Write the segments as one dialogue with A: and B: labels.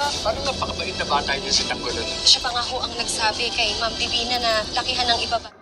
A: Parang napakabait na bata yun si Tanggol.
B: Siya pa nga ho ang nagsabi kay Ma'am Divina na lakihan ng ibaba.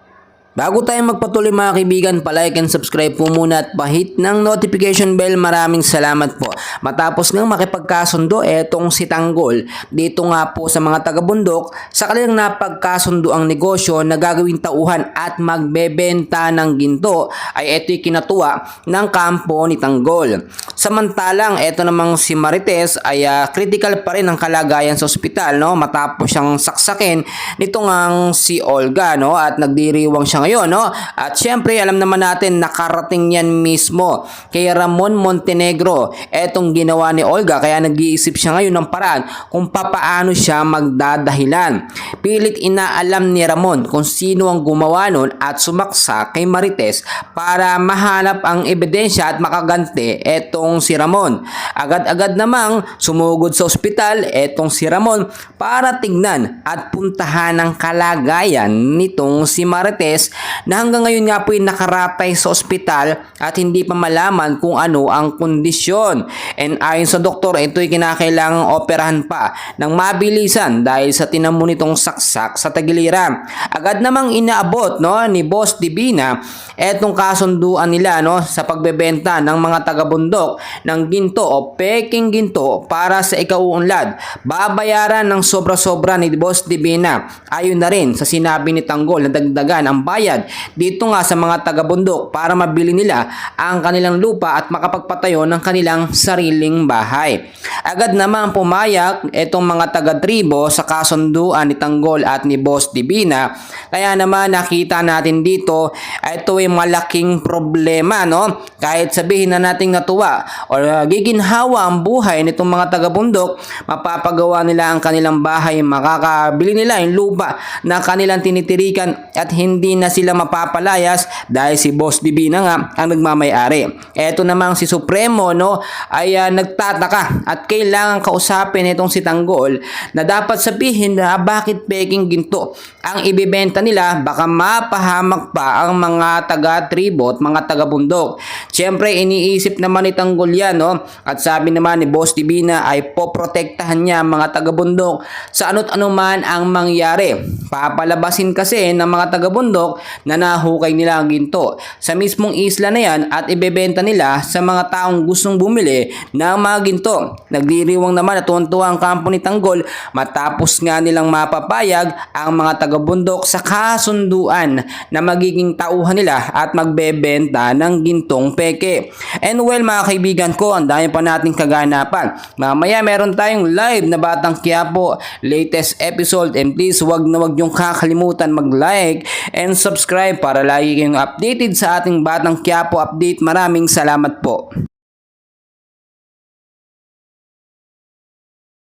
C: Bago tayo magpatuloy mga kaibigan, palike and subscribe po muna at pahit ng notification bell. Maraming salamat po. Matapos ngang makipagkasundo etong si Tanggol dito nga po sa mga taga-bundok sa kanilang napagkasundo ang negosyo na gagawing tauhan at magbebenta ng ginto, ay ito'y kinatuwa ng kampo ni Tanggol. Samantalang eto namang si Marites ay critical pa rin ang kalagayan sa ospital, no, matapos siyang saksakin nitong ang si Olga, no, at nagdiriwang siya ngayon, no? At syempre alam naman natin nakarating yan mismo kay Ramon Montenegro etong ginawa ni Olga, kaya nag-iisip siya ngayon ng paraan kung papaano siya magdadahilan. Pilit inaalam ni Ramon kung sino ang gumawa nun at sumaksa kay Marites para mahanap ang ebidensya at makaganti etong si Ramon. Agad-agad namang sumugod sa ospital etong si Ramon para tignan at puntahan ang kalagayan nitong si Marites na hanggang ngayon nga po ay nakaratay sa ospital at hindi pa malaman kung ano ang kondisyon. And ayon sa doktor, ito ay kinakailangang operahan pa ng mabilisan dahil sa tinamo nitong saksak sa tagiliran. Agad namang inaabot, no, ni Boss Divina etong kasunduan nila, no, sa pagbebenta ng mga taga-bundok ng ginto o peking ginto para sa ikauunlad. Babayaran ng sobra-sobra ni Boss Divina. Ayon na rin sa sinabi ni Tanggol na dagdagan ang bayad dito nga sa mga taga-bundok para mabili nila ang kanilang lupa at makapagpatayo ng kanilang sariling bahay. Agad namang pumayag itong mga taga-tribo sa kasunduan ni Tanggol at ni Boss Divina. Kaya naman nakita natin dito ito ay malaking problema, no? Kahit sabihin na nating natuwa o giginhawa ang buhay nitong mga taga-bundok, mapapagawa nila ang kanilang bahay, makakabili nila yung lupa na kanilang tinitirikan at hindi na sila mapapalayas dahil si Boss Divina nga ang nagmamay-ari. Eto namang si Supremo, no, ay nagtataka at kailangan kausapin itong si Tanggol na dapat sabihin na bakit peking ginto ang ibibenta nila, baka mapahamak pa ang mga taga-tribo at mga taga-bundok. Siyempre iniisip naman ni Tanggol yan, no, at sabi naman ni Boss Divina ay poprotektahan niya ang mga taga-bundok sa ano't anuman ang mangyari. Papalabasin kasi ng mga taga-bundok na nahukay nila ang ginto sa mismong isla na yan at ibebenta nila sa mga taong gustong bumili ng mga ginto. Nagdiriwang naman at tuwan-tuwa ang kampo ni Tanggol matapos nga nilang mapapayag ang mga taga-bundok sa kasunduan na magiging tauhan nila at magbebenta ng gintong peke. And well mga kaibigan ko, ang dami pa nating kaganapan. Mamaya meron tayong live na Batang Quiapo latest episode, and please wag na wag yung kakalimutan mag-like and subscribe para lagi kayong updated sa ating Batang Quiapo update. Maraming salamat po.